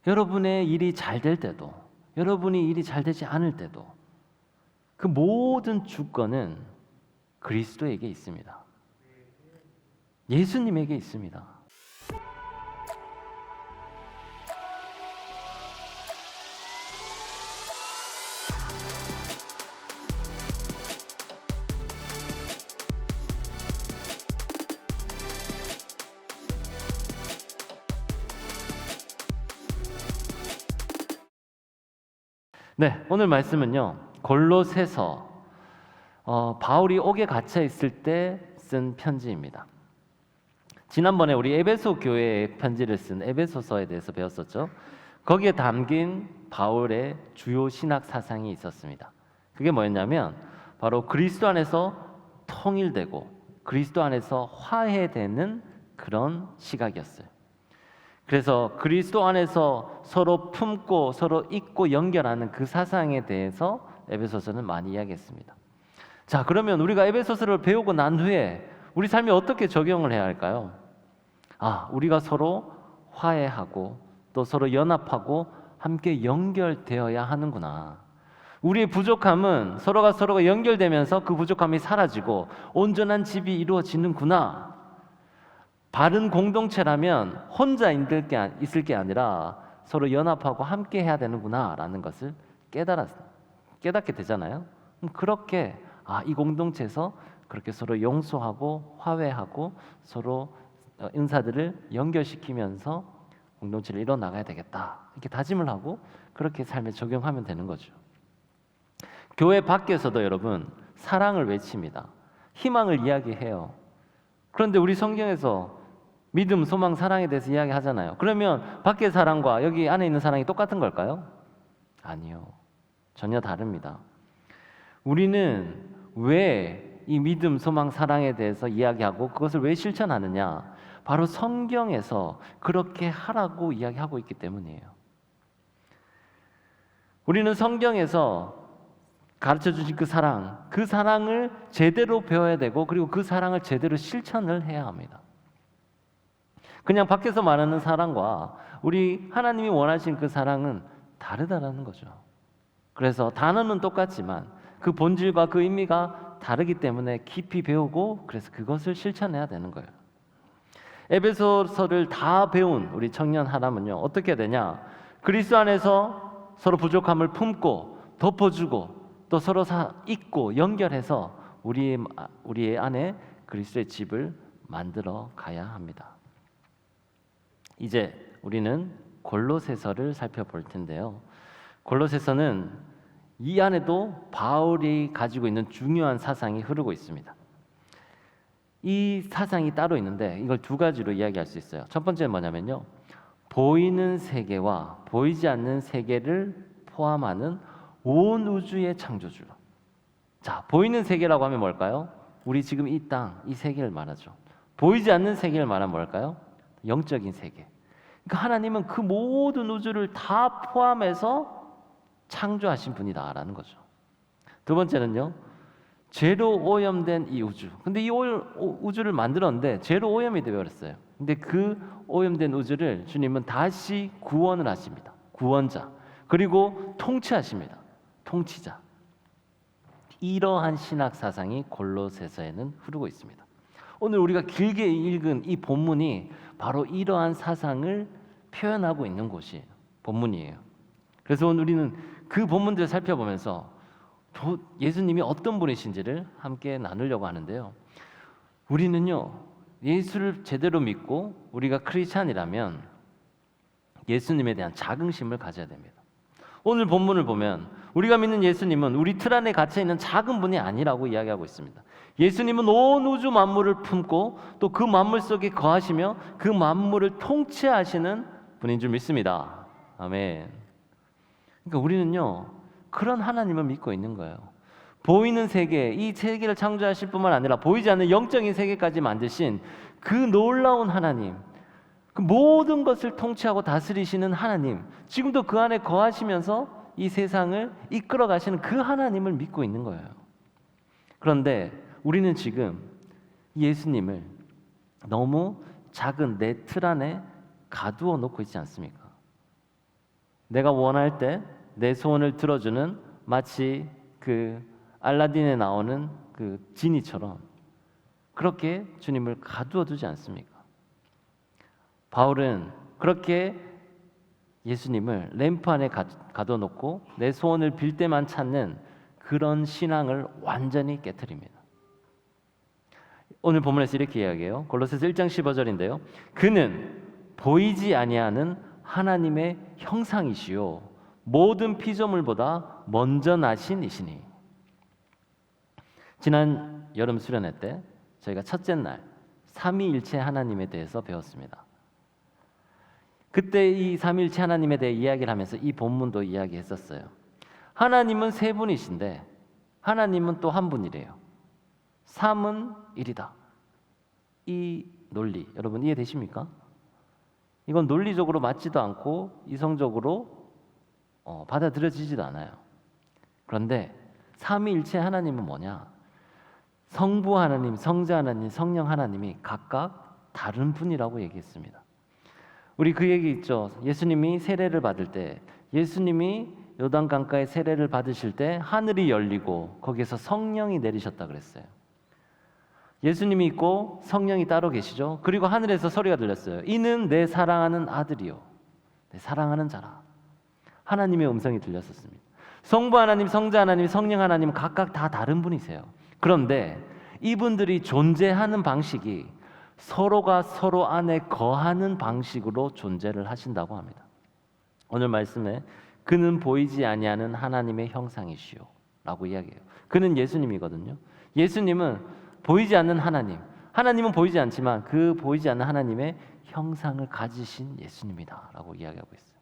여러분의 일이 잘 될 때도, 여러분이 일이 잘 되지 않을 때도 그 모든 주권은 그리스도에게 있습니다. 예수님에게 있습니다. 네, 오늘 말씀은요, 골로새서 바울이 옥에 갇혀 있을 때 쓴 편지입니다. 지난번에 우리 에베소 교회에 편지를 쓴 에베소서에 대해서 배웠었죠. 거기에 담긴 바울의 주요 신학 사상이 있었습니다. 그게 뭐였냐면 바로 그리스도 안에서 통일되고 그리스도 안에서 화해되는 그런 시각이었어요. 그래서 그리스도 안에서 서로 품고 서로 잊고 연결하는 그 사상에 대해서 에베소서는 많이 이야기했습니다. 자, 그러면 우리가 에베소서를 배우고 난 후에 우리 삶에 어떻게 적용을 해야 할까요? 우리가 서로 화해하고 또 서로 연합하고 함께 연결되어야 하는구나. 우리의 부족함은 서로가 연결되면서 그 부족함이 사라지고 온전한 집이 이루어지는구나. 바른 공동체라면 혼자 있을 게 아니라 서로 연합하고 함께 해야 되는구나라는 것을 깨닫게 되잖아요. 그렇게 이 공동체에서 그렇게 서로 용서하고 화해하고 서로 은사들을 연결시키면서 공동체를 이뤄 나가야 되겠다. 이렇게 다짐을 하고 그렇게 삶에 적용하면 되는 거죠. 교회 밖에서도 여러분 사랑을 외칩니다. 희망을 이야기해요. 그런데 우리 성경에서 믿음, 소망, 사랑에 대해서 이야기하잖아요. 그러면 밖의 사랑과 여기 안에 있는 사랑이 똑같은 걸까요? 아니요. 전혀 다릅니다. 우리는 왜 이 믿음, 소망, 사랑에 대해서 이야기하고 그것을 왜 실천하느냐? 바로 성경에서 그렇게 하라고 이야기하고 있기 때문이에요. 우리는 성경에서 가르쳐 주신 그 사랑을 제대로 배워야 되고 그리고 그 사랑을 제대로 실천을 해야 합니다. 그냥 밖에서 말하는 사랑과 우리 하나님이 원하신 그 사랑은 다르다라는 거죠. 그래서 단어는 똑같지만 그 본질과 그 의미가 다르기 때문에 깊이 배우고 그래서 그것을 실천해야 되는 거예요. 에베소서를 다 배운 우리 청년 하람은요, 어떻게 되냐? 그리스도 안에서 서로 부족함을 품고 덮어주고 또 서로 잊고 연결해서 우리의 안에 그리스도의 집을 만들어 가야 합니다. 이제 우리는 골로새서를 살펴볼 텐데요. 골로새서는 이 안에도 바울이 가지고 있는 중요한 사상이 흐르고 있습니다. 이 사상이 따로 있는데 이걸 두 가지로 이야기할 수 있어요. 첫 번째는 뭐냐면요, 보이는 세계와 보이지 않는 세계를 포함하는 온 우주의 창조주. 자, 보이는 세계라고 하면 뭘까요? 우리 지금 이 땅, 이 세계를 말하죠. 보이지 않는 세계를 말하면 뭘까요? 영적인 세계. 그러니까 하나님은 그 모든 우주를 다 포함해서 창조하신 분이다라는 거죠. 두 번째는요, 죄로 오염된 이 우주. 근데 이 우주를 만들었는데 죄로 오염이 되어버렸어요. 근데 그 오염된 우주를 주님은 다시 구원을 하십니다. 구원자. 그리고 통치하십니다. 통치자. 이러한 신학 사상이 골로새서에는 흐르고 있습니다. 오늘 우리가 길게 읽은 이 본문이 바로 이러한 사상을 표현하고 있는 곳이 본문이에요. 그래서 오늘 우리는 그 본문들을 살펴보면서 예수님이 어떤 분이신지를 함께 나누려고 하는데요. 우리는요, 예수를 제대로 믿고 우리가 크리스찬이라면 예수님에 대한 자긍심을 가져야 됩니다. 오늘 본문을 보면 우리가 믿는 예수님은 우리 틀 안에 갇혀 있는 작은 분이 아니라고 이야기하고 있습니다. 예수님은 온 우주 만물을 품고 또 그 만물 속에 거하시며 그 만물을 통치하시는 분인 줄 믿습니다. 아멘. 그러니까 우리는요, 그런 하나님을 믿고 있는 거예요. 보이는 세계, 이 세계를 창조하실 뿐만 아니라 보이지 않는 영적인 세계까지 만드신 그 놀라운 하나님, 그 모든 것을 통치하고 다스리시는 하나님, 지금도 그 안에 거하시면서 이 세상을 이끌어 가시는 그 하나님을 믿고 있는 거예요. 그런데 우리는 지금 예수님을 너무 작은 내 틀 안에 가두어 놓고 있지 않습니까? 내가 원할 때 내 소원을 들어주는 마치 그 알라딘에 나오는 그 지니처럼 그렇게 주님을 가두어 두지 않습니까? 바울은 그렇게 예수님을 램프 안에 가둬 놓고 내 소원을 빌 때만 찾는 그런 신앙을 완전히 깨트립니다. 오늘 본문에서 이렇게 이야기해요. 골로새서 1장 15절인데요. 그는 보이지 아니하는 하나님의 형상이시요 모든 피조물보다 먼저 나신 이시니. 지난 여름 수련회 때 저희가 첫째 날 삼위일체 하나님에 대해서 배웠습니다. 그때 이 삼위일체 하나님에 대해 이야기를 하면서 이 본문도 이야기했었어요. 하나님은 세 분이신데 하나님은 또 한 분이래요. 삼은 일이다. 이 논리 여러분 이해되십니까? 이건 논리적으로 맞지도 않고 이성적으로 받아들여지지도 않아요. 그런데 삼위일체 하나님은 뭐냐? 성부 하나님, 성자 하나님, 성령 하나님이 각각 다른 분이라고 얘기했습니다. 우리 그 얘기 있죠. 예수님이 세례를 받을 때 예수님이 요단강가에 세례를 받으실 때 하늘이 열리고 거기에서 성령이 내리셨다 그랬어요. 예수님이 있고 성령이 따로 계시죠. 그리고 하늘에서 소리가 들렸어요. 이는 내 사랑하는 아들이요 내 사랑하는 자라. 하나님의 음성이 들렸었습니다. 성부 하나님, 성자 하나님, 성령 하나님 각각 다 다른 분이세요. 그런데 이분들이 존재하는 방식이 서로가 서로 안에 거하는 방식으로 존재를 하신다고 합니다. 오늘 말씀에 그는 보이지 아니하는 하나님의 형상이시오 라고 이야기해요. 그는 예수님이거든요. 예수님은 보이지 않는 하나님, 하나님은 보이지 않지만 그 보이지 않는 하나님의 형상을 가지신 예수님이다 라고 이야기하고 있어요.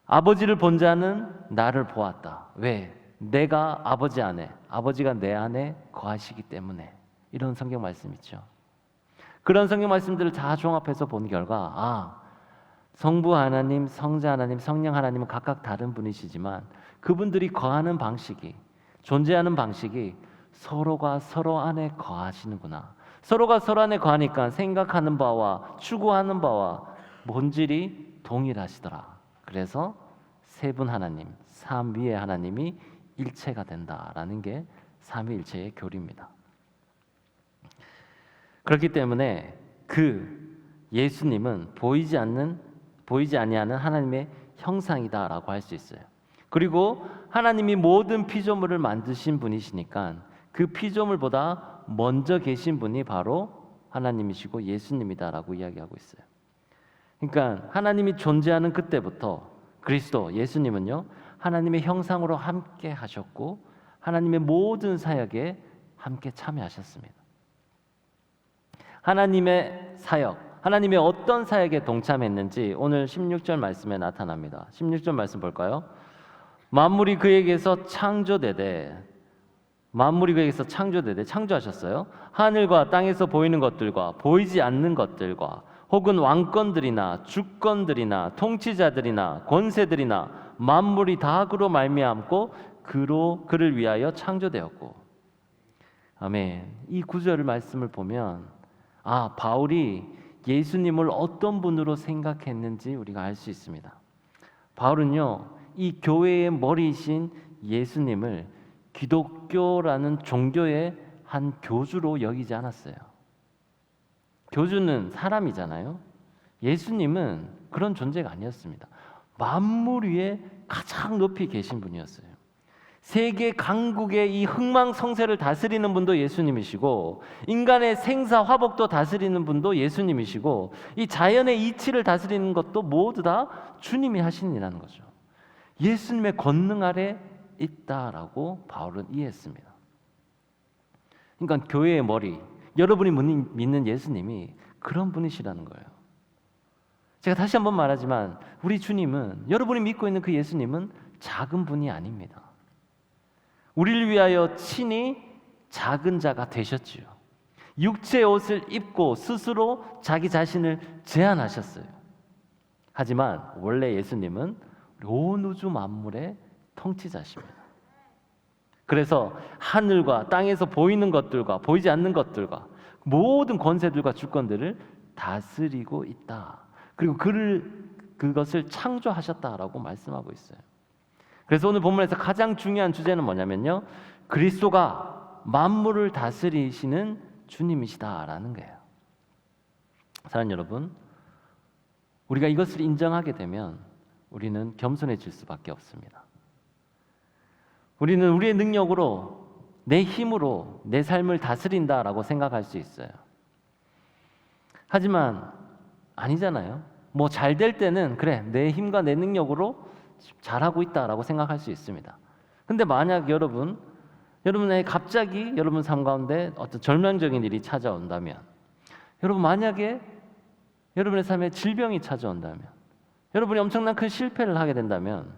아버지를 본 자는 나를 보았다. 왜? 내가 아버지 안에, 아버지가 내 안에 거하시기 때문에. 이런 성경 말씀 있죠. 그런 성경 말씀들을 다 종합해서 본 결과 성부 하나님, 성자 하나님, 성령 하나님은 각각 다른 분이시지만 그분들이 거하는 방식이, 존재하는 방식이 서로가 서로 안에 거하시는구나. 서로가 서로 안에 거하니까 생각하는 바와 추구하는 바와 본질이 동일하시더라. 그래서 세 분 하나님, 삼위의 하나님이 일체가 된다라는 게 삼위일체의 교리입니다. 그렇기 때문에 그 예수님은 보이지 아니하는 하나님의 형상이다라고 할 수 있어요. 그리고 하나님이 모든 피조물을 만드신 분이시니까 그 피조물보다 먼저 계신 분이 바로 하나님이시고 예수님이다라고 이야기하고 있어요. 그러니까 하나님이 존재하는 그때부터 그리스도 예수님은요 하나님의 형상으로 함께 하셨고 하나님의 모든 사역에 함께 참여하셨습니다. 하나님의 사역, 하나님의 어떤 사역에 동참했는지 오늘 16절 말씀에 나타납니다. 16절 말씀 볼까요? 만물이 그에게서 창조되되 창조하셨어요. 하늘과 땅에서 보이는 것들과 보이지 않는 것들과 혹은 왕권들이나 주권들이나 통치자들이나 권세들이나 만물이 다 그로 말미암고 그를 위하여 창조되었고. 아멘. 이 구절 말씀을 보면 바울이 예수님을 어떤 분으로 생각했는지 우리가 알 수 있습니다. 바울은요 이 교회의 머리이신 예수님을 기독교라는 종교의 한 교주로 여기지 않았어요. 교주는 사람이잖아요. 예수님은 그런 존재가 아니었습니다. 만물 위에 가장 높이 계신 분이었어요. 세계 강국의 이 흥망성쇠를 다스리는 분도 예수님이시고 인간의 생사화복도 다스리는 분도 예수님이시고 이 자연의 이치를 다스리는 것도 모두 다 주님이 하신 일이라는 거죠. 예수님의 권능 아래 있다라고 바울은 이해했습니다. 그러니까 교회의 머리, 여러분이 믿는 예수님이 그런 분이시라는 거예요. 제가 다시 한번 말하지만 우리 주님은, 여러분이 믿고 있는 그 예수님은 작은 분이 아닙니다. 우리를 위하여 친히 작은 자가 되셨지요. 육체의 옷을 입고 스스로 자기 자신을 제한하셨어요. 하지만 원래 예수님은 온 우주 만물의 통치자십니다. 그래서 하늘과 땅에서 보이는 것들과 보이지 않는 것들과 모든 권세들과 주권들을 다스리고 있다. 그리고 그를 그것을 창조하셨다라고 말씀하고 있어요. 그래서 오늘 본문에서 가장 중요한 주제는 뭐냐면요, 그리스도가 만물을 다스리시는 주님이시다라는 거예요. 사랑하는 여러분, 우리가 이것을 인정하게 되면 우리는 겸손해질 수밖에 없습니다. 우리는 우리의 능력으로, 내 힘으로 내 삶을 다스린다라고 생각할 수 있어요. 하지만 아니잖아요. 뭐 잘 될 때는 그래, 내 힘과 내 능력으로 잘하고 있다라고 생각할 수 있습니다. 근데 만약 여러분의 갑자기 여러분 삶 가운데 어떤 절망적인 일이 찾아온다면, 여러분 만약에 여러분의 삶에 질병이 찾아온다면, 여러분이 엄청난 큰 실패를 하게 된다면,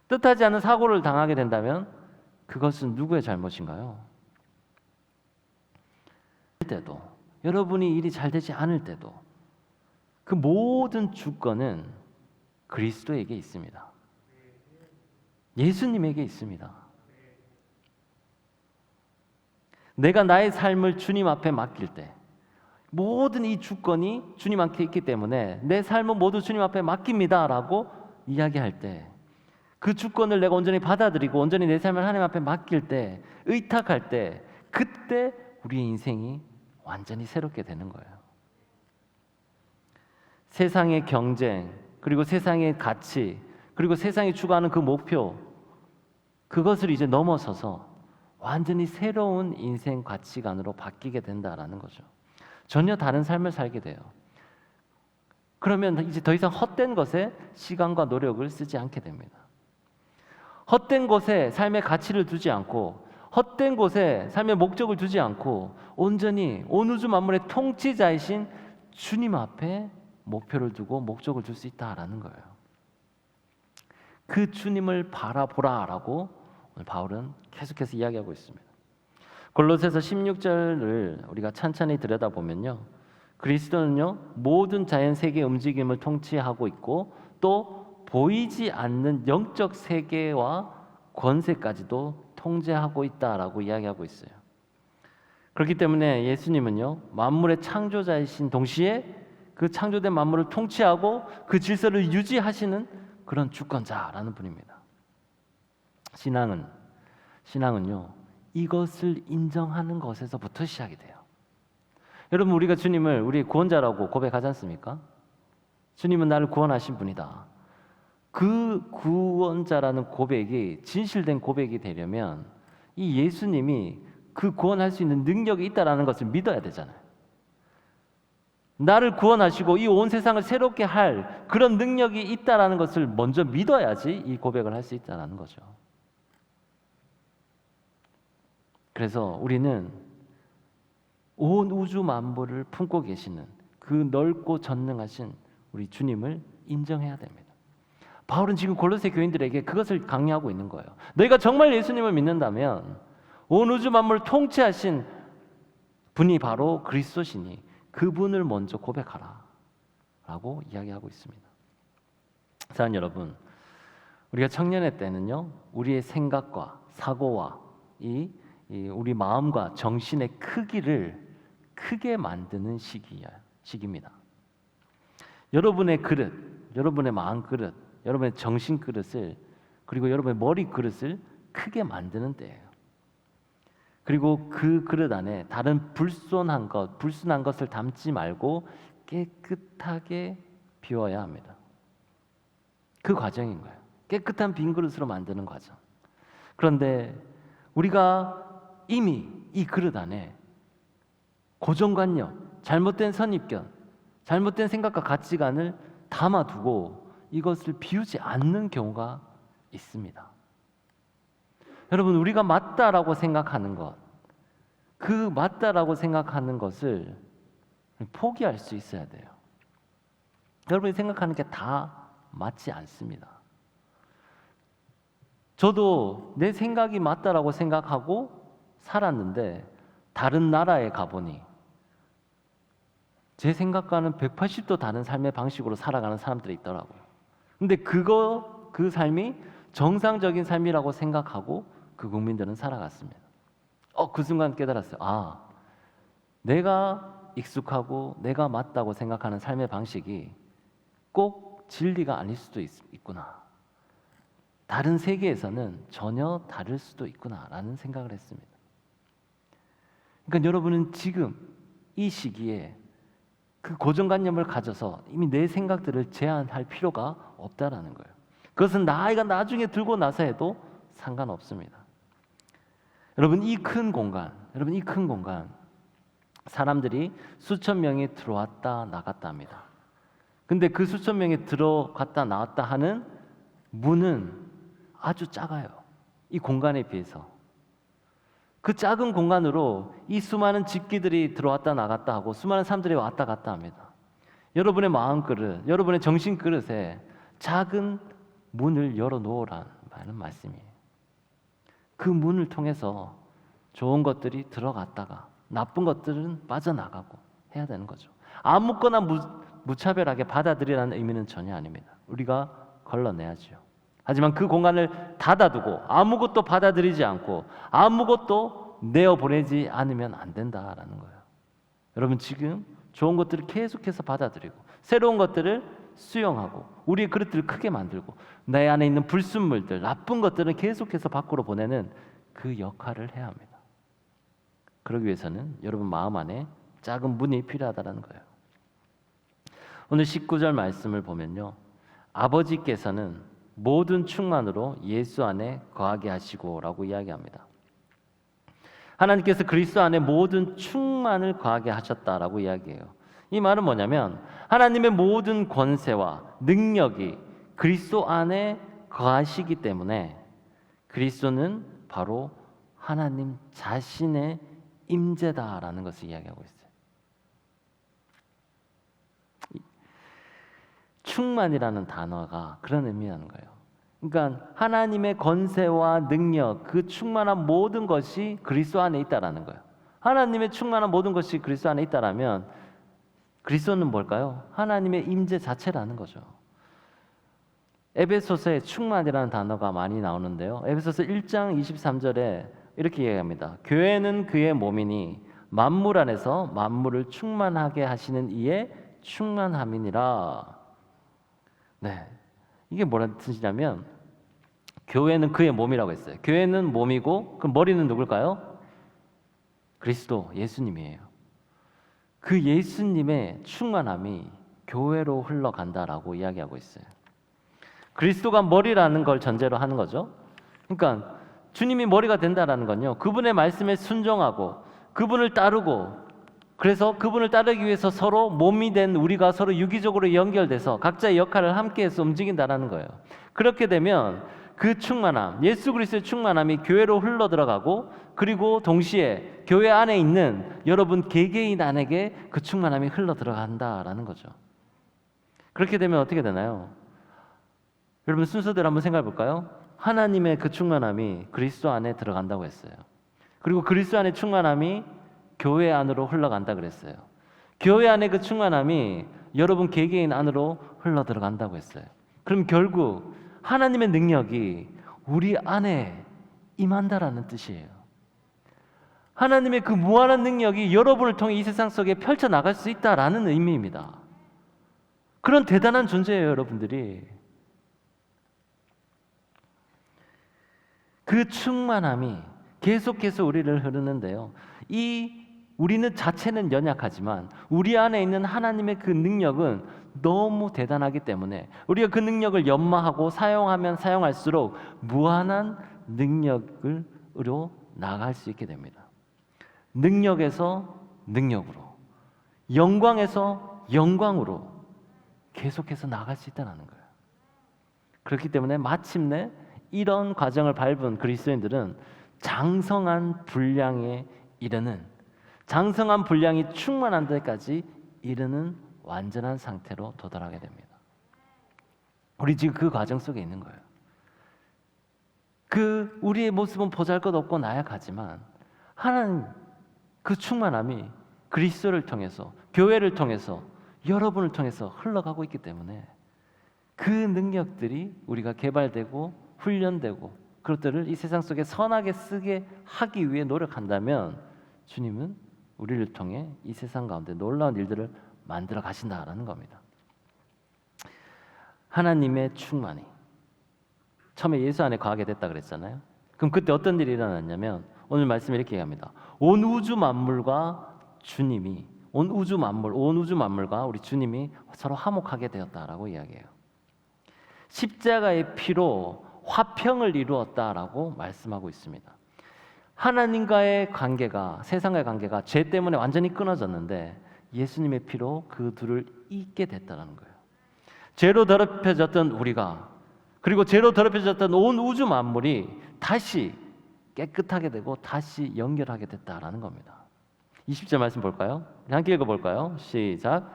뜻하지 않은 사고를 당하게 된다면 그것은 누구의 잘못인가요? 때도, 여러분이 일이 잘 되지 않을 때도 그 모든 주권은 그리스도에게 있습니다. 예수님에게 있습니다. 내가 나의 삶을 주님 앞에 맡길 때, 모든 이 주권이 주님 앞에 있기 때문에 내 삶은 모두 주님 앞에 맡깁니다 라고 이야기할 때, 그 주권을 내가 온전히 받아들이고 온전히 내 삶을 하나님 앞에 맡길 때, 의탁할 때, 그때 우리의 인생이 완전히 새롭게 되는 거예요. 세상의 경쟁, 그리고 세상의 가치, 그리고 세상이 추구하는 그 목표, 그것을 이제 넘어서서 완전히 새로운 인생 가치관으로 바뀌게 된다라는 거죠. 전혀 다른 삶을 살게 돼요. 그러면 이제 더 이상 헛된 것에 시간과 노력을 쓰지 않게 됩니다. 헛된 곳에 삶의 가치를 두지 않고, 헛된 곳에 삶의 목적을 두지 않고, 온전히 온 우주 만물의 통치자이신 주님 앞에 목표를 두고 목적을 둘 수 있다라는 거예요. 그 주님을 바라보라라고 오늘 바울은 계속해서 이야기하고 있습니다. 골로새서 16절을 우리가 찬찬히 들여다보면요, 그리스도는요 모든 자연 세계의 움직임을 통치하고 있고, 또 보이지 않는 영적 세계와 권세까지도 통제하고 있다라고 이야기하고 있어요. 그렇기 때문에 예수님은요 만물의 창조자이신 동시에 그 창조된 만물을 통치하고 그 질서를 유지하시는 그런 주권자라는 분입니다. 신앙은요 이것을 인정하는 것에서부터 시작이 돼요. 여러분, 우리가 주님을 우리의 구원자라고 고백하지 않습니까? 주님은 나를 구원하신 분이다. 그 구원자라는 고백이 진실된 고백이 되려면 이 예수님이 그 구원할 수 있는 능력이 있다라는 것을 믿어야 되잖아요. 나를 구원하시고 이 온 세상을 새롭게 할 그런 능력이 있다라는 것을 먼저 믿어야지 이 고백을 할 수 있다라는 거죠. 그래서 우리는 온 우주 만물을 품고 계시는 그 넓고 전능하신 우리 주님을 인정해야 됩니다. 바울은 지금 골로새 교인들에게 그것을 강요하고 있는 거예요. 너희가 정말 예수님을 믿는다면 온 우주 만물을 통치하신 분이 바로 그리스도시니 그분을 먼저 고백하라 라고 이야기하고 있습니다. 사랑하는 여러분, 우리가 청년의 때는요 우리의 생각과 사고와 우리 마음과 정신의 크기를 크게 만드는 시기입니다. 여러분의 그릇, 여러분의 마음 그릇, 여러분의 정신 그릇을, 그리고 여러분의 머리 그릇을 크게 만드는 때예요. 그리고 그 그릇 안에 다른 불순한 것을 담지 말고 깨끗하게 비워야 합니다. 그 과정인 거예요. 깨끗한 빈 그릇으로 만드는 과정. 그런데 우리가 이미 이 그릇 안에 고정관념, 잘못된 선입견, 잘못된 생각과 가치관을 담아두고 이것을 비우지 않는 경우가 있습니다. 여러분, 우리가 맞다라고 생각하는 것, 그 맞다라고 생각하는 것을 포기할 수 있어야 돼요. 여러분이 생각하는 게 다 맞지 않습니다. 저도 내 생각이 맞다라고 생각하고 살았는데 다른 나라에 가보니 제 생각과는 180도 다른 삶의 방식으로 살아가는 사람들이 있더라고요. 근데 그 삶이 정상적인 삶이라고 생각하고 그 국민들은 살아갔습니다. 그 순간 깨달았어요. 내가 익숙하고 내가 맞다고 생각하는 삶의 방식이 꼭 진리가 아닐 수도 있구나. 다른 세계에서는 전혀 다를 수도 있구나라는 생각을 했습니다. 그러니까 여러분은 지금 이 시기에 그 고정관념을 가져서 이미 내 생각들을 제한할 필요가 없다라는 거예요. 그것은 나이가 나중에 들고 나서 해도 상관없습니다. 여러분 이 큰 공간, 사람들이 수천 명이 들어왔다 나갔다 합니다. 근데 그 수천 명이 들어갔다 나왔다 하는 문은 아주 작아요. 이 공간에 비해서. 그 작은 공간으로 이 수많은 집기들이 들어왔다 나갔다 하고 수많은 사람들이 왔다 갔다 합니다. 여러분의 마음그릇, 여러분의 정신그릇에 작은 문을 열어놓으라는 말씀이에요. 그 문을 통해서 좋은 것들이 들어갔다가 나쁜 것들은 빠져나가고 해야 되는 거죠. 아무거나 무차별하게 받아들이라는 의미는 전혀 아닙니다. 우리가 걸러내야죠. 하지만 그 공간을 닫아두고 아무것도 받아들이지 않고 아무것도 내어보내지 않으면 안 된다라는 거예요. 여러분 지금 좋은 것들을 계속해서 받아들이고 새로운 것들을 수용하고 우리의 그릇들을 크게 만들고 내 안에 있는 불순물들, 나쁜 것들은 계속해서 밖으로 보내는 그 역할을 해야 합니다. 그러기 위해서는 여러분 마음 안에 작은 문이 필요하다는 거예요. 오늘 19절 말씀을 보면요. 아버지께서는 모든 충만으로 예수 안에 거하게 하시고 라고 이야기합니다. 하나님께서 그리스도 안에 모든 충만을 거하게 하셨다라고 이야기해요. 이 말은 뭐냐면 하나님의 모든 권세와 능력이 그리스도 안에 거하시기 때문에 그리스도는 바로 하나님 자신의 임재다라는 것을 이야기하고 있어요. 충만이라는 단어가 그런 의미라는 거예요. 그러니까 하나님의 권세와 능력, 그 충만한 모든 것이 그리스도 안에 있다라는 거예요. 하나님의 충만한 모든 것이 그리스도 안에 있다라면 그리스도는 뭘까요? 하나님의 임재 자체라는 거죠. 에베소서에 충만이라는 단어가 많이 나오는데요. 에베소서 1장 23절에 이렇게 이야기합니다. 교회는 그의 몸이니 만물 안에서 만물을 충만하게 하시는 이의 충만함이니라. 네, 이게 뭐라는 뜻이냐면 교회는 그의 몸이라고 했어요. 교회는 몸이고 그럼 머리는 누굴까요? 그리스도, 예수님이에요. 그 예수님의 충만함이 교회로 흘러간다라고 이야기하고 있어요. 그리스도가 머리라는 걸 전제로 하는 거죠. 그러니까 주님이 머리가 된다라는 건요. 그분의 말씀에 순종하고 그분을 따르고 그래서 그분을 따르기 위해서 서로 몸이 된 우리가 서로 유기적으로 연결돼서 각자의 역할을 함께해서 움직인다라는 거예요. 그렇게 되면 그 충만함, 예수 그리스도의 충만함이 교회로 흘러 들어가고 그리고 동시에 교회 안에 있는 여러분 개개인 안에게 그 충만함이 흘러 들어간다라는 거죠. 그렇게 되면 어떻게 되나요? 여러분 순서대로 한번 생각해 볼까요? 하나님의 그 충만함이 그리스도 안에 들어간다고 했어요. 그리고 그리스도 안의 충만함이 교회 안으로 흘러간다 그랬어요. 교회 안에 그 충만함이 여러분 개개인 안으로 흘러 들어간다고 했어요. 그럼 결국 하나님의 능력이 우리 안에 임한다라는 뜻이에요. 하나님의 그 무한한 능력이 여러분을 통해 이 세상 속에 펼쳐나갈 수 있다라는 의미입니다. 그런 대단한 존재예요, 여러분들이. 그 충만함이 계속해서 우리를 흐르는데요. 우리는 자체는 연약하지만 우리 안에 있는 하나님의 그 능력은 너무 대단하기 때문에 우리가 그 능력을 연마하고 사용하면 사용할수록 무한한 능력으로 나아갈 수 있게 됩니다. 능력에서 능력으로, 영광에서 영광으로 계속해서 나아갈 수 있다는 거예요. 그렇기 때문에 마침내 이런 과정을 밟은 그리스도인들은 장성한 분량에 이르는, 장성한 분량이 충만한 데까지 이르는 완전한 상태로 도달하게 됩니다. 우리 지금 그 과정 속에 있는 거예요. 우리의 모습은 보잘것없고 나약하지만 하나님 그 충만함이 그리스도를 통해서, 교회를 통해서, 여러분을 통해서 흘러가고 있기 때문에 그 능력들이 우리가 개발되고 훈련되고 그것들을 이 세상 속에 선하게 쓰게 하기 위해 노력한다면 주님은 우리를 통해 이 세상 가운데 놀라운 일들을 만들어 가신다라는 겁니다. 하나님의 충만이 처음에 예수 안에 거하게 됐다 그랬잖아요. 그럼 그때 어떤 일이 일어났냐면 오늘 말씀에 이렇게 얘기합니다. 온 우주 만물과 주님이 온 우주 만물과 우리 주님이 서로 화목하게 되었다라고 이야기해요. 십자가의 피로 화평을 이루었다라고 말씀하고 있습니다. 하나님과의 관계가 세상과의 관계가 죄 때문에 완전히 끊어졌는데 예수님의 피로 그 둘을 잇게 됐다는 거예요. 죄로 더럽혀졌던 우리가 그리고 죄로 더럽혀졌던 온 우주 만물이 다시 깨끗하게 되고 다시 연결하게 됐다라는 겁니다. 20절 말씀 볼까요? 함께 읽어볼까요? 시작.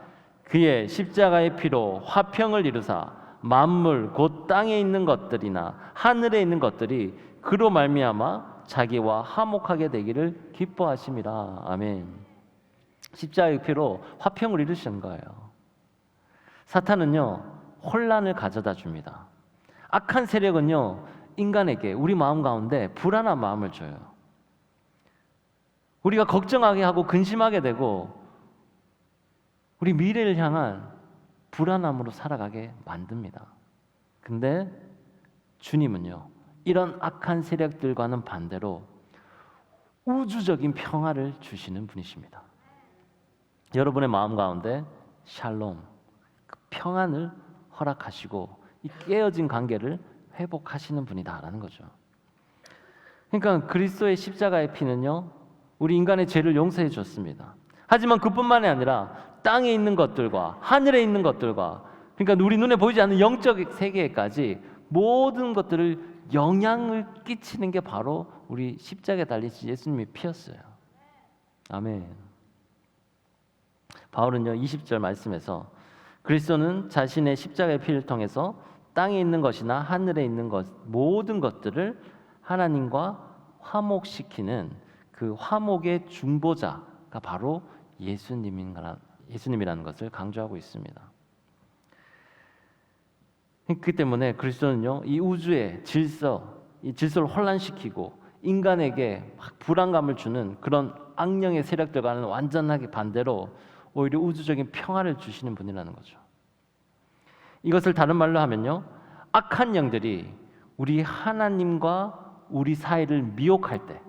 그의 십자가의 피로 화평을 이루사 만물 곧 땅에 있는 것들이나 하늘에 있는 것들이 그로 말미암아 자기와 화목하게 되기를 기뻐하심이라. 아멘. 십자가의 피로 화평을 이루신 거예요. 사탄은요 혼란을 가져다 줍니다. 악한 세력은요 인간에게 우리 마음 가운데 불안한 마음을 줘요. 우리가 걱정하게 하고 근심하게 되고 우리 미래를 향한 불안함으로 살아가게 만듭니다. 근데 주님은요 이런 악한 세력들과는 반대로 우주적인 평화를 주시는 분이십니다. 여러분의 마음 가운데 샬롬, 그 평안을 허락하시고 이 깨어진 관계를 회복하시는 분이다라는 거죠. 그러니까 그리스도의 십자가의 피는요 우리 인간의 죄를 용서해 줬습니다. 하지만 그뿐만이 아니라 땅에 있는 것들과 하늘에 있는 것들과 그러니까 우리 눈에 보이지 않는 영적 세계까지 모든 것들을 영향을 끼치는 게 바로 우리 십자가에 달리신 예수님의 피였어요. 아멘. 바울은요 20절 말씀에서 그리스도는 자신의 십자가의 피를 통해서 땅에 있는 것이나 하늘에 있는 것 모든 것들을 하나님과 화목시키는 그 화목의 중보자가 바로 예수님이라는 것을 강조하고 있습니다. 그렇기 때문에 그리스도는요 이 우주의 이 질서를 혼란시키고 인간에게 막 불안감을 주는 그런 악령의 세력들과는 완전하게 반대로 오히려 우주적인 평화를 주시는 분이라는 거죠. 이것을 다른 말로 하면요 악한 영들이 우리 하나님과 우리 사이를 미혹할 때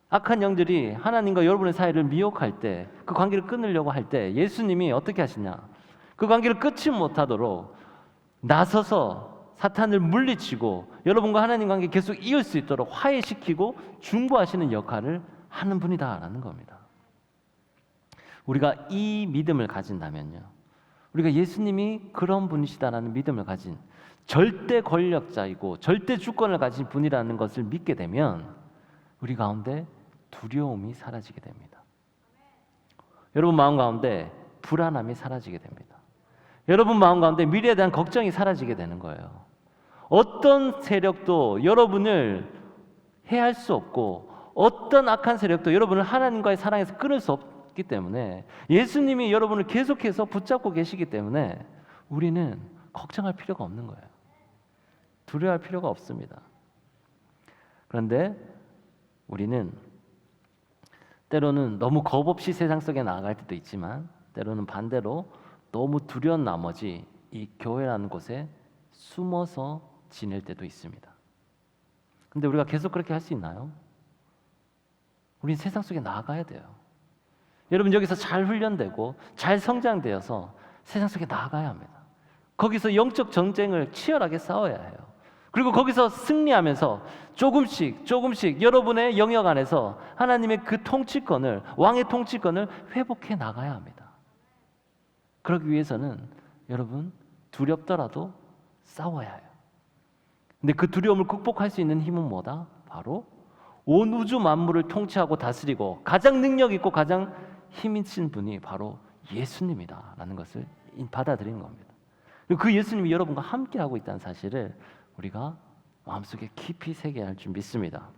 악한 영들이 하나님과 여러분의 사이를 미혹할 때 그 관계를 끊으려고 할 때 예수님이 어떻게 하시냐 그 관계를 끊지 못하도록 나서서 사탄을 물리치고 여러분과 하나님 관계 계속 이을 수 있도록 화해시키고 중보하시는 역할을 하는 분이다라는 겁니다. 우리가 이 믿음을 가진다면요 우리가 예수님이 그런 분이시다라는 믿음을 가진 절대 권력자이고 절대 주권을 가진 분이라는 것을 믿게 되면 우리 가운데 두려움이 사라지게 됩니다. 여러분 마음 가운데 불안함이 사라지게 됩니다. 여러분 마음 가운데 미래에 대한 걱정이 사라지게 되는 거예요. 어떤 세력도 여러분을 해할 수 없고 어떤 악한 세력도 여러분을 하나님과의 사랑에서 끊을 수 없기 때문에 예수님이 여러분을 계속해서 붙잡고 계시기 때문에 우리는 걱정할 필요가 없는 거예요. 두려워할 필요가 없습니다. 그런데 우리는 때로는 너무 겁 없이 세상 속에 나아갈 때도 있지만 때로는 반대로 너무 두려운 나머지 이 교회라는 곳에 숨어서 지낼 때도 있습니다. 근데 우리가 계속 그렇게 할 수 있나요? 우린 세상 속에 나아가야 돼요. 여러분 여기서 잘 훈련되고 잘 성장되어서 세상 속에 나아가야 합니다. 거기서 영적 전쟁을 치열하게 싸워야 해요. 그리고 거기서 승리하면서 조금씩 여러분의 영역 안에서 하나님의 그 통치권을 왕의 통치권을 회복해 나가야 합니다. 그러기 위해서는 여러분 두렵더라도 싸워야 해요. 근데 그 두려움을 극복할 수 있는 힘은 뭐다? 바로 온 우주 만물을 통치하고 다스리고 가장 능력 있고 가장 힘 있는 분이 바로 예수님이다라는 것을 받아들이는 겁니다. 그리고 그 예수님이 여러분과 함께하고 있다는 사실을 우리가 마음속에 깊이 새겨야 할 줄 믿습니다.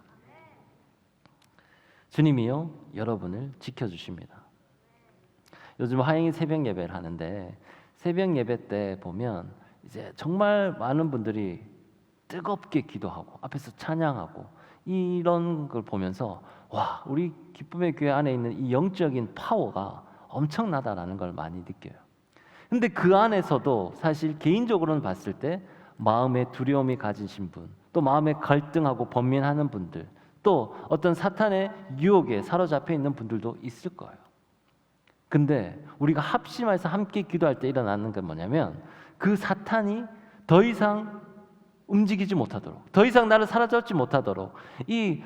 주님이요 여러분을 지켜주십니다. 요즘 화요일 새벽 예배를 하는데 새벽 예배 때 보면 이제 정말 많은 분들이 뜨겁게 기도하고 앞에서 찬양하고 이런 걸 보면서 와 우리 기쁨의 교회 안에 있는 이 영적인 파워가 엄청나다라는 걸 많이 느껴요. 근데 그 안에서도 사실 개인적으로는 봤을 때 마음에 두려움이 가지신 분, 또 마음에 갈등하고 번민하는 분들, 또 어떤 사탄의 유혹에 사로잡혀 있는 분들도 있을 거예요. 근데 우리가 합심해서 함께 기도할 때 일어나는 게 뭐냐면 그 사탄이 더 이상 움직이지 못하도록, 더 이상 나를 사로잡지 못하도록 이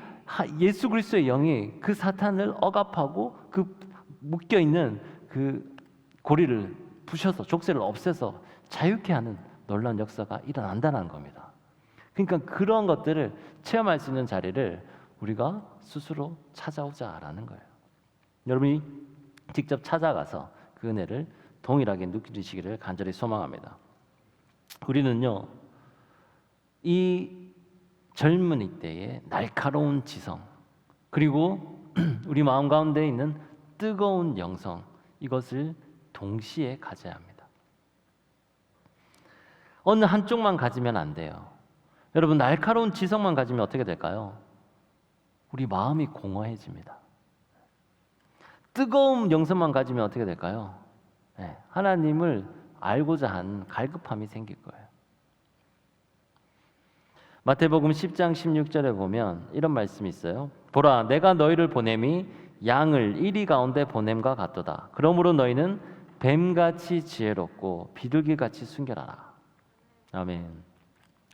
예수 그리스도의 영이 그 사탄을 억압하고 그 묶여 있는 그 고리를 부셔서 족쇄를 없애서 자유케 하는 놀라운 역사가 일어난다는 겁니다. 그러니까 그런 것들을 체험할 수 있는 자리를 우리가 스스로 찾아오자라는 거예요. 여러분이 직접 찾아가서 그 은혜를 동일하게 누리시기를 간절히 소망합니다. 우리는요, 이 젊은이 때의 날카로운 지성, 그리고 우리 마음 가운데 있는 뜨거운 영성, 이것을 동시에 가져야 합니다. 어느 한쪽만 가지면 안 돼요. 여러분, 날카로운 지성만 가지면 어떻게 될까요? 우리 마음이 공허해집니다. 뜨거운 영성만 가지면 어떻게 될까요? 네, 하나님을 알고자 한 갈급함이 생길 거예요. 마태복음 10장 16절에 보면 이런 말씀이 있어요. 보라, 내가 너희를 보냄이 양을 이리 가운데 보냄과 같도다. 그러므로 너희는 뱀같이 지혜롭고 비둘기같이 순결하라. 아멘.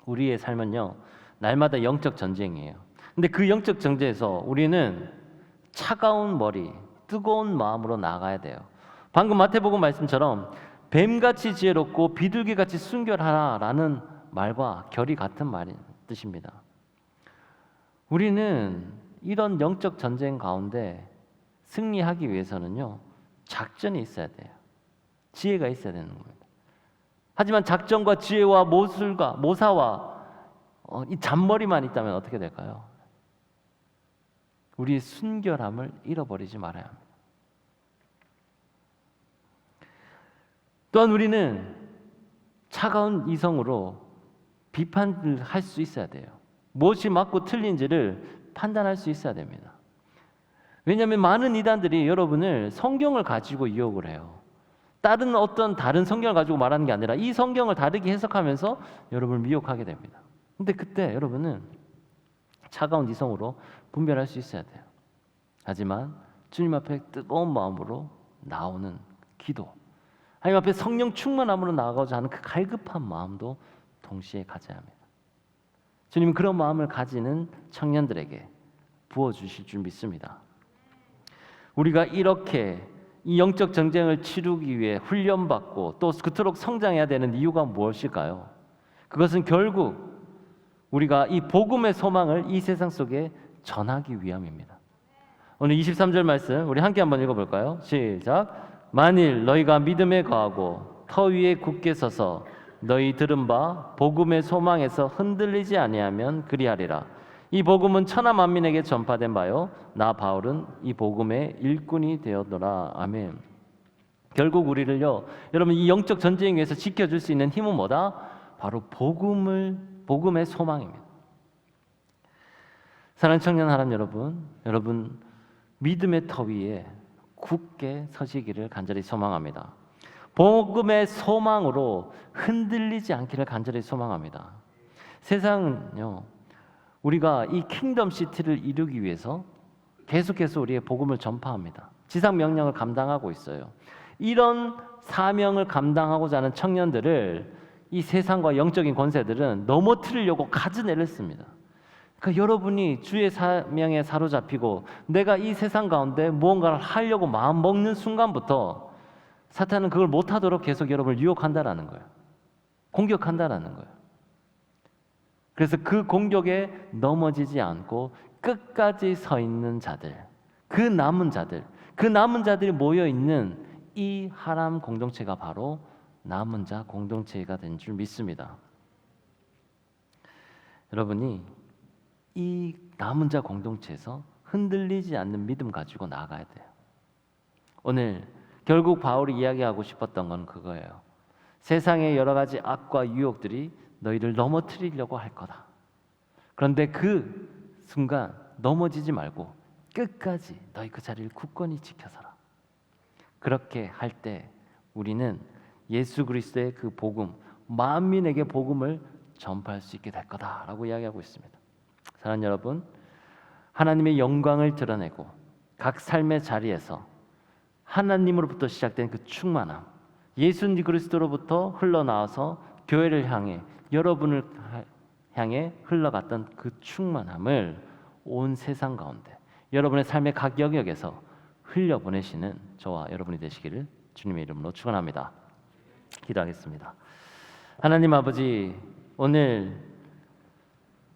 우리의 삶은요, 날마다 영적 전쟁이에요. 근데 그 영적 전쟁에서 우리는 차가운 머리, 뜨거운 마음으로 나가야 돼요. 방금 마태복음 말씀처럼 뱀같이 지혜롭고 비둘기같이 순결하라라는 말과 결이 같은 뜻입니다. 우리는 이런 영적 전쟁 가운데 승리하기 위해서는요, 작전이 있어야 돼요. 지혜가 있어야 되는 겁니다. 하지만 작전과 지혜와 모사와 이 잔머리만 있다면 어떻게 될까요? 우리의 순결함을 잃어버리지 말아야 합니다. 또한 우리는 차가운 이성으로 비판을 할 수 있어야 돼요. 무엇이 맞고 틀린지를 판단할 수 있어야 됩니다. 왜냐하면 많은 이단들이 여러분을 성경을 가지고 유혹을 해요. 다른 성경을 가지고 말하는 게 아니라 이 성경을 다르게 해석하면서 여러분을 미혹하게 됩니다. 근데 그때 여러분은 차가운 이성으로 분별할 수 있어야 돼요. 하지만 주님 앞에 뜨거운 마음으로 나오는 기도, 하나님 앞에 성령 충만함으로 나아가고자 하는 그 갈급한 마음도 동시에 가져야 합니다. 주님은 그런 마음을 가지는 청년들에게 부어주실 줄 믿습니다. 우리가 이렇게 이 영적 전쟁을 치르기 위해 훈련받고 또 그토록 성장해야 되는 이유가 무엇일까요? 그것은 결국 우리가 이 복음의 소망을 이 세상 속에 전하기 위함입니다. 오늘 23절 말씀 우리 함께 한번 읽어볼까요? 시작. 만일 너희가 믿음에 거하고 터 위에 굳게 서서 너희 들은 바 복음의 소망에서 흔들리지 아니하면 그리하리라. 이 복음은 천하 만민에게 전파된 바요 나 바울은 이 복음의 일꾼이 되었노라. 아멘. 결국 우리를요, 여러분, 이 영적 전쟁에 의해서 지켜줄 수 있는 힘은 뭐다? 바로 복음의 소망입니다. 사랑하는 청년 하람 여러분 믿음의 터 위에 굳게 서시기를 간절히 소망합니다. 복음의 소망으로 흔들리지 않기를 간절히 소망합니다. 세상은요, 우리가 이 킹덤 시티를 이루기 위해서 계속해서 우리의 복음을 전파합니다. 지상 명령을 감당하고 있어요. 이런 사명을 감당하고자 하는 청년들을 이 세상과 영적인 권세들은 넘어뜨리려고 가진 애를 씁니다. 그러니까 여러분이 주의 사명에 사로잡히고 내가 이 세상 가운데 무언가를 하려고 마음 먹는 순간부터 사탄은 그걸 못하도록 계속 여러분을 유혹한다라는 거예요. 공격한다라는 거예요. 그래서 그 공격에 넘어지지 않고 끝까지 서 있는 자들, 그 남은 자들이 모여 있는 이 하람 공동체가 바로 남은 자 공동체가 된 줄 믿습니다. 여러분이 이 남은 자 공동체에서 흔들리지 않는 믿음 가지고 나아가야 돼요. 오늘 결국 바울이 이야기하고 싶었던 건 그거예요. 세상의 여러 가지 악과 유혹들이 너희를 넘어뜨리려고 할 거다. 그런데 그 순간 넘어지지 말고 끝까지 너희 그 자리를 굳건히 지켜서라. 그렇게 할 때 우리는 예수 그리스도의 그 복음, 만민에게 복음을 전파할 수 있게 될 거다라고 이야기하고 있습니다. 사랑하는 여러분, 하나님의 영광을 드러내고 각 삶의 자리에서 하나님으로부터 시작된 그 충만함, 예수 그리스도로부터 흘러나와서 교회를 향해, 여러분을 향해 흘러갔던 그 충만함을 온 세상 가운데 여러분의 삶의 각 영역에서 흘려보내시는 저와 여러분이 되시기를 주님의 이름으로 축원합니다. 기도하겠습니다. 하나님 아버지, 오늘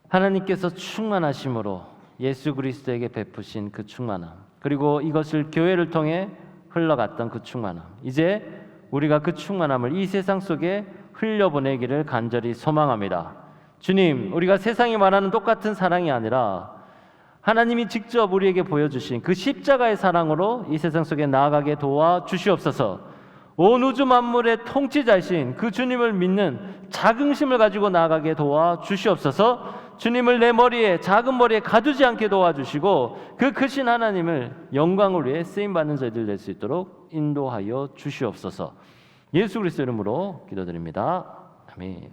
하나님께서 충만하심으로 예수 그리스도에게 베푸신 그 충만함, 그리고 이것을 교회를 통해 흘러갔던 그 충만함, 이제 우리가 그 충만함을 이 세상 속에 흘려보내기를 간절히 소망합니다. 주님, 우리가 세상이 말하는 똑같은 사랑이 아니라 하나님이 직접 우리에게 보여주신 그 십자가의 사랑으로 이 세상 속에 나아가게 도와 주시옵소서. 온 우주 만물의 통치자이신 그 주님을 믿는 자긍심을 가지고 나아가게 도와 주시옵소서. 주님을 내 머리에, 작은 머리에 가두지 않게 도와주시고 그 크신 하나님을 영광을 위해 쓰임받는 저희들 될 수 있도록 인도하여 주시옵소서. 예수 그리스도 이름으로 기도드립니다. 아멘.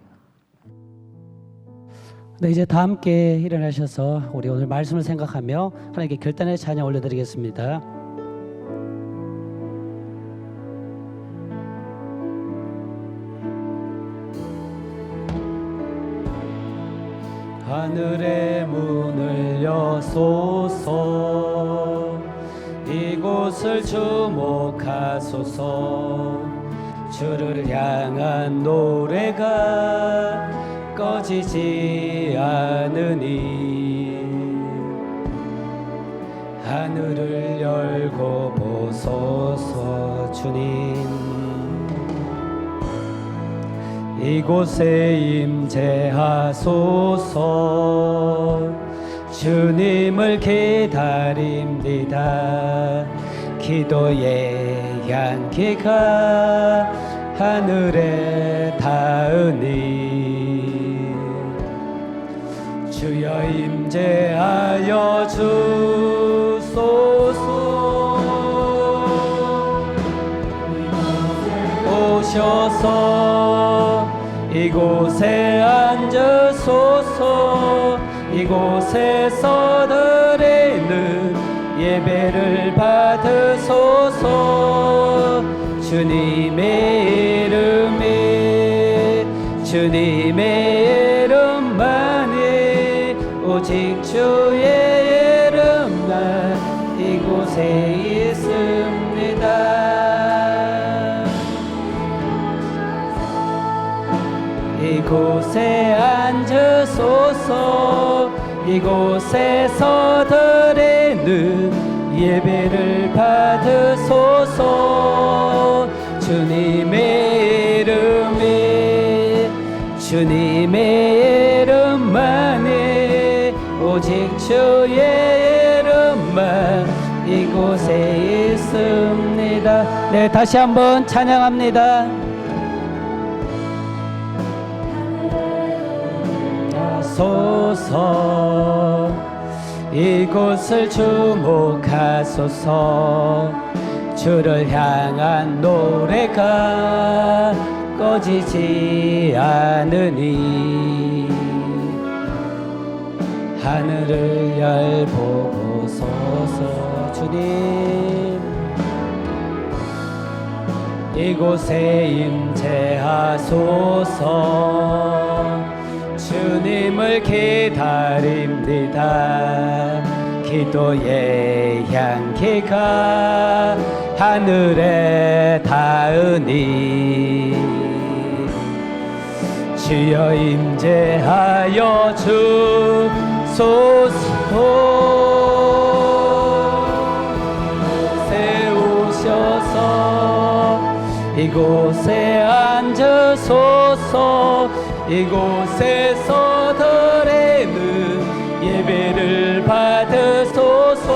네, 이제 다 함께 일어나셔서 우리 오늘 말씀을 생각하며 하나님께 결단의 찬양 올려드리겠습니다. 하늘의 문을 여소서, 이곳을 주목하소서. 주를 향한 노래가 꺼지지 않으니 하늘을 열고 보소서. 주님, 이곳에 임재하소서. 주님을 기다립니다. 기도의 향기가 하늘에 닿으니 주여 임재하여 주소서. 오셔서 이곳에 앉으소서. 이곳에서 드리는 예배를 받으소서. 주님의 이름이, 주님의 이름만이, 오직 주의 이름만 이곳에 있습니다. 이곳에 앉으소서. 이곳에서 드리는 예배를 받으소서. 주님의 이름이, 주님의 이름만이, 오직 주의 이름만 이곳에 있습니다. 네, 다시 한번 찬양합니다. 소서, 이곳을 주목하소서. 주를 향한 노래가 꺼지지 않으니 하늘을 열보소서. 주님, 이곳에 임재하소서. 주님을 기다립니다. 기도의 향기가 하늘에 닿으니 주여 임재하여 주소서. 세우셔서 이곳에 앉으소서. 이곳에서 드리는 예배를 받으소서.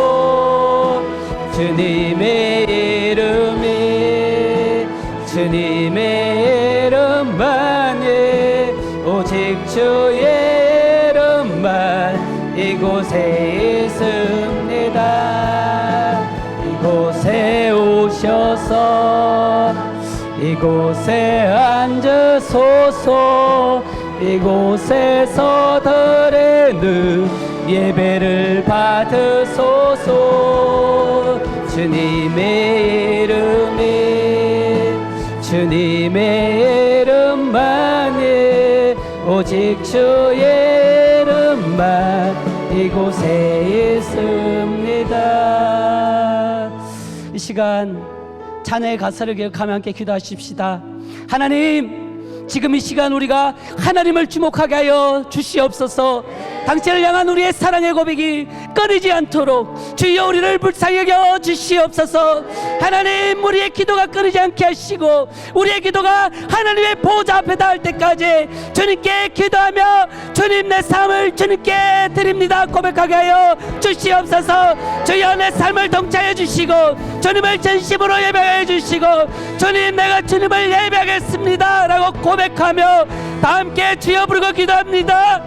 주님의 이름이, 주님의 이름만이, 오직 주의 이름만 이곳에 있습니다. 이곳에 오셔서 이곳에 앉으소서. 이곳에서 드리는 예배를 받으소서. 주님의 주님의 이름만이, 오직 주의 이름만 이곳에 있습니다. 이 시간 자녀의 가사를 기억하며 함께 기도하십시다. 하나님, 지금 이 시간 우리가 하나님을 주목하게 하여 주시옵소서. 당신을 향한 우리의 사랑의 고백이 끊이지 않도록 주여 우리를 불쌍히 여겨 주시옵소서. 하나님, 우리의 기도가 끊이지 않게 하시고 우리의 기도가 하나님의 보좌 앞에 닿을 때까지 주님께 기도하며 주님 내 삶을 주님께 드립니다 고백하게 하여 주시옵소서. 주여 내 삶을 동차해 주시고 주님을 진심으로 예배해 주시고 주님 내가 주님을 예배하겠습니다 라고 고백하며 다 함께 주여 부르고 기도합니다.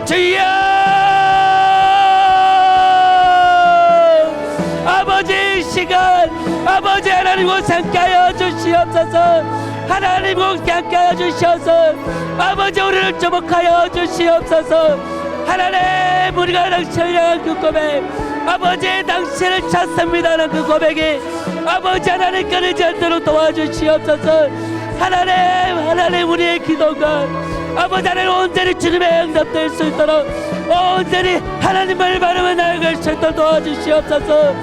주여, 아버지 시간 아버지 하나님과 함께하여 주시옵소서. 하나님과 함께하여 주시옵소서. 아버지 우리를 주목하여 주시옵소서. 하나님, 우리가 당신을 향한 그 고백, 아버지 당신을 찾습니다는 그 고백이 아버지 하나님 끊이지 않도록 도와주시옵소서. 하나님 우리의 기도가 아버지 하나님 온전히 주님의 응답될 수 있도록 온전히 하나님을 바라보며 나아갈 수 있도록 도와주시옵소서.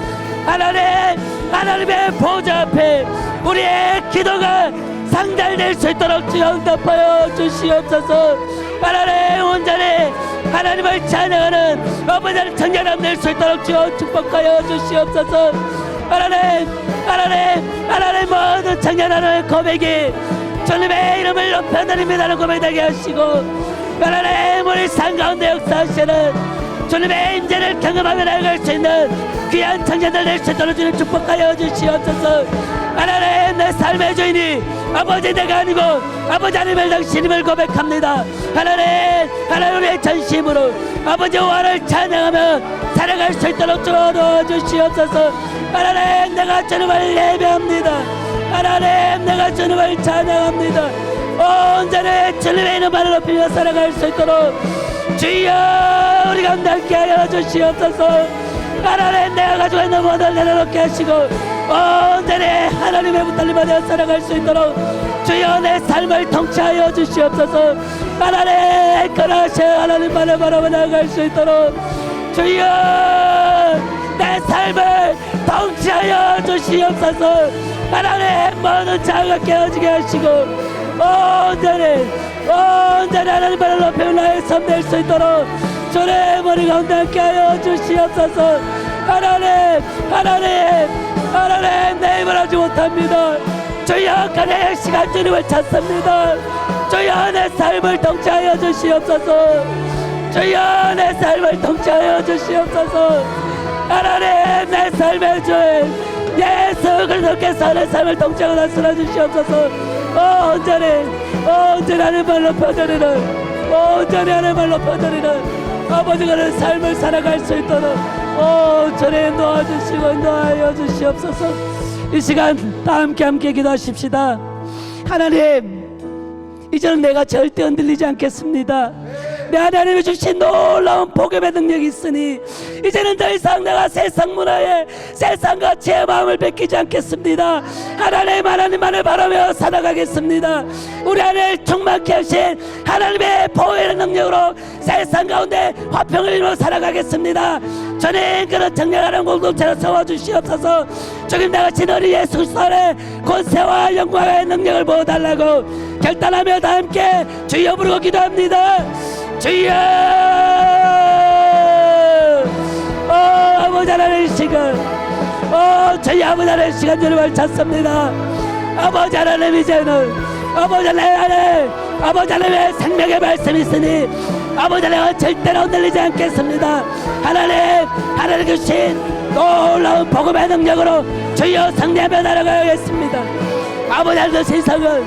하나님의 보좌 앞에 우리의 기도가 상달될 수 있도록 주여 응답하여 주시옵소서. 하나님 온전히 하나님을 찬양하는 아버지 하나님 청년함 될 수 있도록 주여 축복하여 주시옵소서. 하나님 모든 청년하는 고백이 주님의 이름을 높여드립니다는 고백하게 하시고 하나님 우리 삶 가운데 역사하시는 주님의 임재를 경험하며 나아갈 수 있는 귀한 청년들 될 수 있도록 주님 축복하여 주시옵소서. 하나님 내 삶의 주인이 아버지 내가 아니고 아버지 하나님을 당신임을 고백합니다. 하나님 우리의 전심으로 아버지 와를 찬양하며 살아갈 수 있도록 도와주시옵소서. 하나님 내가 주님을 예배합니다. 하나님 내가 주님을 찬양합니다. 온전히 주님의 이름만을 높이며 살아갈 수 있도록 주여 우리 가운데 함께 하여 주시옵소서. 하나님 내가 가지고 있는 모든 내려놓게 하시고 온전히 하나님의 붙들림 받아 살아갈 수 있도록 주여 내 삶을 통치하여 주시옵소서. 하나님 그러시 하나님만을 바라보며 나아갈 수 있도록 주여 내 삶을 통치하여 주시옵소서. 하나님 모든 자아가 깨어지게 하시고 온전히 하나님만을 높여 나의 삶 될 수 있도록 주의 머리 가운데 함께 하여 주시옵소서. 하나님 내 힘을 하지 못합니다. 주여 그대의 시간 주님을 찾습니다. 주여 내 삶을 통치하여 주시옵소서. 주여 내 삶을 통치하여 주시옵소서. 하나님 내 삶의 주인 예수 그리스도께서 내 삶을 통치하고 다스려 주시옵소서. 온전히 하나님을 높여드리는 온전히 하나님을 높여드리는 아버지가 내 삶을 살아갈 수 있도록 온전히 도와주시고 인도하여 주시옵소서. 이 시간 다 함께 기도하십시다. 하나님 이제는 내가 절대 흔들리지 않겠습니다. 내 하나님이 주신 놀라운 복음의 능력이 있으니 이제는 더 이상 내가 세상 문화에 세상과 제 마음을 뺏기지 않겠습니다. 하나님만을 바라며 살아가겠습니다. 우리 안에 충만케 하신 하나님의 보혈의 능력으로 세상 가운데 화평을 이루어 살아가겠습니다. 주님 그런 청량하는 공동체로 세워주시옵소서. 주님 나같이 너희 예수 그리스도 안에 권세와 영광의 능력을 부어달라고 결단하며 다 함께 주여 부르고 기도합니다. 주여 아버지 하나님의 시간 저희 아버지 하나님의 시간 주님을 찾습니다. 아버지 하나님 이제는 아버지 하나님의 생명의 말씀이 있으니 아버지 하나님은 절대로 흔들리지 않겠습니다. 하나님 주신 놀라운 복음의 능력으로 주여 승리하며 날아가겠습니다. 아버지 하나님 세상은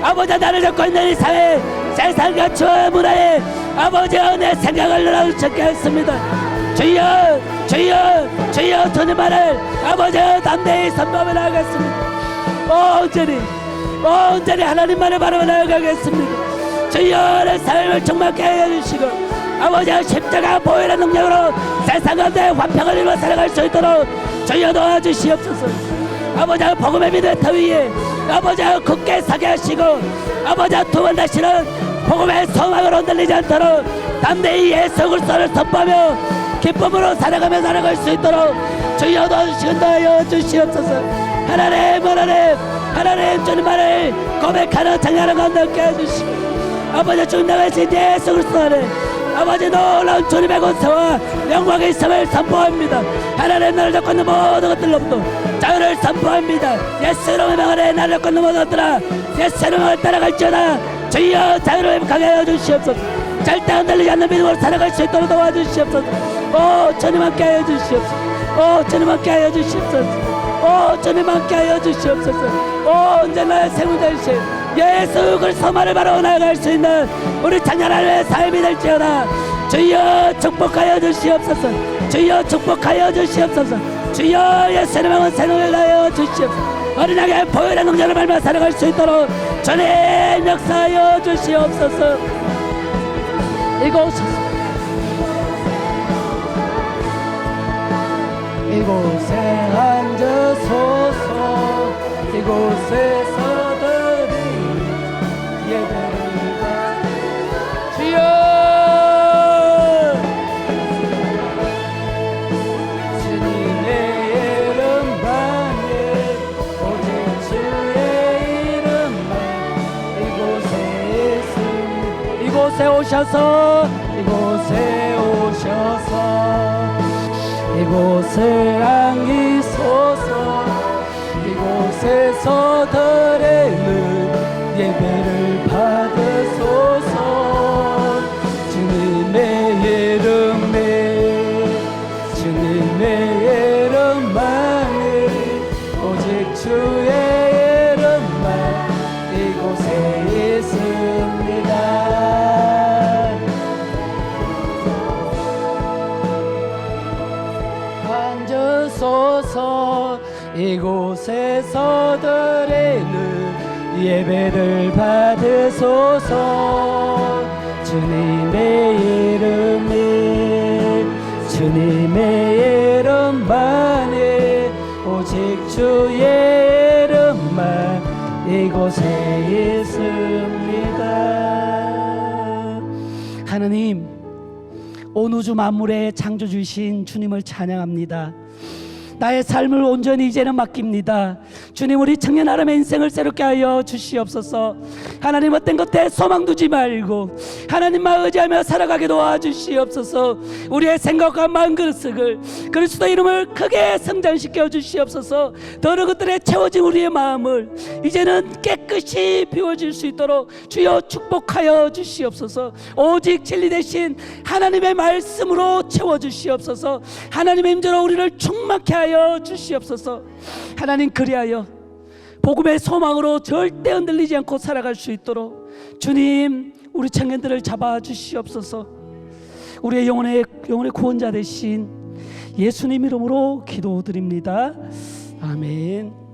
아버지 나를 잡고 있는 이 사회 세상과 주의 문화에 아버지가 내 생각을 늘어놓게 했습니다. 주여 주님만을 아버지가 담대히 선포하며 나아갔습니다. 온전히 온전히 하나님만을 바라보 나아가겠습니다. 주여 내 삶을 충만케 하여 주시고 아버지의 십자가 보혈의 능력으로 세상 가운데 화평을 이루어 살아갈 수 있도록 주여 도와주시옵소서. 아버지의 복음의 믿음의 터 위에 아버지의 굳게 서게 하시고 아버지의 두 번 다시는 복음의 소망으로 흔들리지 않도록 담대히 예수 그리스도를 선포하며 기쁨으로 살아가며 살아갈 수 있도록 주여 도와주시옵소서. 주시옵소서. 하나님 주님만을 고백하는 장하는 가운데 함께 해주시고 아버지 주님 나가신 예수 그리스도 안에 아버지 놀라운 주님의 권세와 영광의 있음을 선포합니다. 하나님 나를 잡고 있는 모든 것들로부터 자유를 선포합니다. 예수 이름의 명하에 나를 잡고 있는 모든 것들아 예수 이름의 명을 따라갈지어다. 주여 자유를 회복하게 하여 주시옵소서. 절대 흔들리지 않는 믿음으로 살아갈 수 있도록 도와주시옵소서. 오 주님 함께 하여 주시옵소서. 오 주님 함께 하여 주시옵소서. 오 주님 함께 하여 주시옵소서. 오 언제나 생명 되신 예수 그리스도만을 바로 나아갈 수 있는 우리 찬양하는 삶이 될지어다. 주여 축복하여 주시옵소서. 주여 축복하여 주시옵소서. 주여 예수의 명은 새노를 하여 주시옵소서. 어린아이의 보혈의 능력을 밟아 살아갈 수 있도록 주님 역사하여 주시옵소서. 이곳에 앉으소서. 이곳에서들이 예배를 주여 주님의 이름만에 오직 주의 이름만 이곳에 있으니 이곳에 오셔서 이곳을 안기소서. 이곳에서 드리는 예배를 받으소서. 주님의 이름만을 오직 주의 이름만 이곳에 있습니다. 앉으소서. 이곳에서 드리는 예배를 받으소서. 주님의 이름만이 오직 주의 이름만 이곳에 있습니다. 하나님 온 우주 만물의 창조주이신 주님을 찬양합니다. 나의 삶을 온전히 이제는 맡깁니다. 주님 우리 청년 아람의 인생을 새롭게 하여 주시옵소서. 하나님 어떤 것에 소망 두지 말고 하나님만 의지하며 살아가게 도와주시옵소서. 우리의 생각과 마음 그릇을 그리스도 이름을 크게 성장시켜 주시옵소서. 더러운 것들에 채워진 우리의 마음을 이제는 깨끗이 비워질 수 있도록 주여 축복하여 주시옵소서. 오직 진리 대신 하나님의 말씀으로 채워주시옵소서. 하나님의 임재로 우리를 충만케 하여 주시옵소서. 하나님 그리하여 복음의 소망으로 절대 흔들리지 않고 살아갈 수 있도록 주님 우리 청년들을 잡아주시옵소서. 우리의 영혼의 구원자 되신 예수님 이름으로 기도드립니다. 아멘.